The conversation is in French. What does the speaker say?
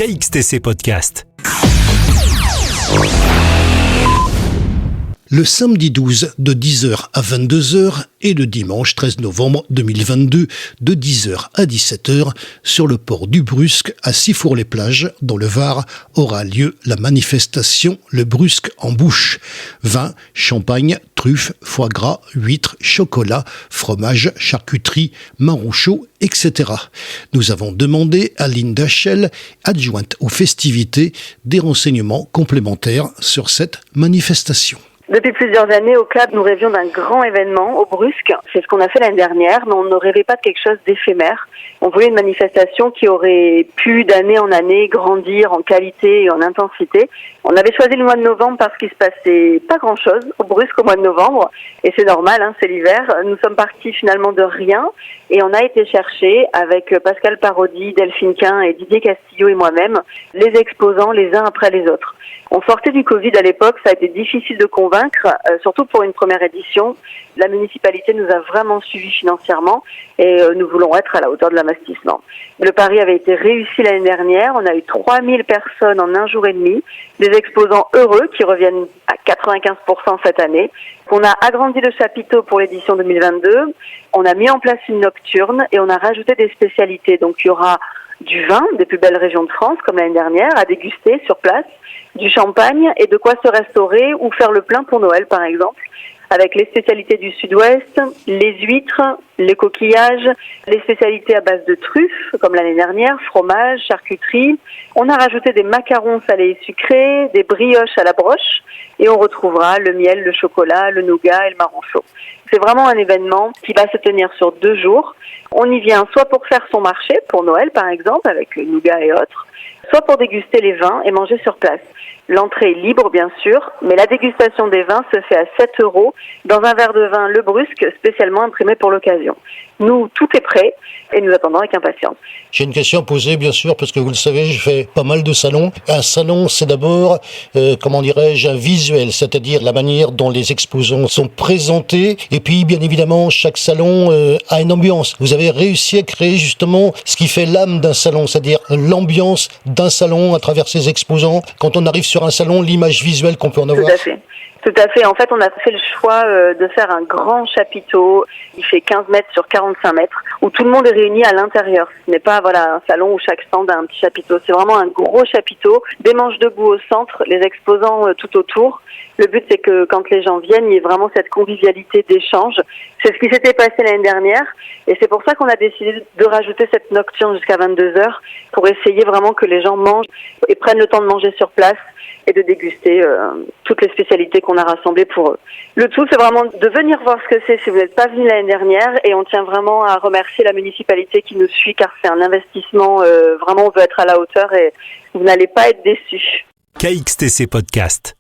KXTC Podcast. Le samedi 12 de 10h à 22h et le dimanche 13 novembre 2022 de 10h à 17h sur le port du Brusque à Sifour-les-Plages dans le Var aura lieu la manifestation Le Brusque en bouche. Vin, champagne, truffes, foie gras, huîtres, chocolat, fromage, charcuterie, marron chaud, etc. Nous avons demandé à Linda Schell, adjointe aux festivités, des renseignements complémentaires sur cette manifestation. Depuis plusieurs années, au club, nous rêvions d'un grand événement au Brusque. C'est ce qu'on a fait l'année dernière, mais on ne rêvait pas de quelque chose d'éphémère. On voulait une manifestation qui aurait pu, d'année en année, grandir en qualité et en intensité. On avait choisi le mois de novembre parce qu'il se passait pas grand-chose au Brusque au mois de novembre. Et c'est normal, c'est l'hiver. Nous sommes partis finalement de rien et on a été chercher avec Pascal Parodi, Delphine Quin et Didier Castillo et moi-même les exposants les uns après les autres. On sortait du Covid à l'époque, ça a été difficile de convaincre, surtout pour une première édition. La municipalité nous a vraiment suivis financièrement et nous voulons être à la hauteur de l'investissement. Le pari avait été réussi l'année dernière, on a eu 3000 personnes en un jour et demi, des exposants heureux qui reviennent à 95% cette année. On a agrandi le chapiteau pour l'édition 2022, on a mis en place une nocturne et on a rajouté des spécialités. Donc il y aura du vin des plus belles régions de France, comme l'année dernière, à déguster sur place, du champagne et de quoi se restaurer ou faire le plein pour Noël, par exemple, avec les spécialités du Sud-Ouest, les huîtres, les coquillages, les spécialités à base de truffes, comme l'année dernière, fromage, charcuterie. On a rajouté des macarons salés et sucrés, des brioches à la broche, et on retrouvera le miel, le chocolat, le nougat et le marron chaud. C'est vraiment un événement qui va se tenir sur 2 jours. On y vient soit pour faire son marché, pour Noël par exemple, avec le nougat et autres, soit pour déguster les vins et manger sur place. L'entrée est libre bien sûr, mais la dégustation des vins se fait à 7 € dans un verre de vin Le Brusque spécialement imprimé pour l'occasion. Nous, tout est prêt et nous attendons avec impatience. J'ai une question à poser, bien sûr, parce que vous le savez, je fais pas mal de salons. Un salon, c'est d'abord, un visuel, c'est-à-dire la manière dont les exposants sont présentés. Et puis, bien évidemment, chaque salon a une ambiance. Vous avez réussi à créer justement ce qui fait l'âme d'un salon, c'est-à-dire l'ambiance d'un salon à travers ses exposants. Quand on arrive sur un salon, l'image visuelle qu'on peut en avoir. Tout à fait. En fait, on a fait le choix de faire un grand chapiteau. Il fait 15 mètres sur 45 mètres, où tout le monde est réuni à l'intérieur. Ce n'est pas un salon où chaque stand a un petit chapiteau. C'est vraiment un gros chapiteau, des manches debout au centre, les exposants tout autour. Le but, c'est que quand les gens viennent, il y ait vraiment cette convivialité d'échange. C'est ce qui s'était passé l'année dernière. Et c'est pour ça qu'on a décidé de rajouter cette nocturne jusqu'à 22h pour essayer vraiment que les gens mangent et prennent le temps de manger sur place et de déguster toutes les spécialités qu'on a rassemblées pour eux. Le tout, c'est vraiment de venir voir ce que c'est si vous n'êtes pas venu l'année dernière, et on tient vraiment à remercier la municipalité qui nous suit car c'est un investissement, vraiment on veut être à la hauteur et vous n'allez pas être déçus. KXTC Podcast.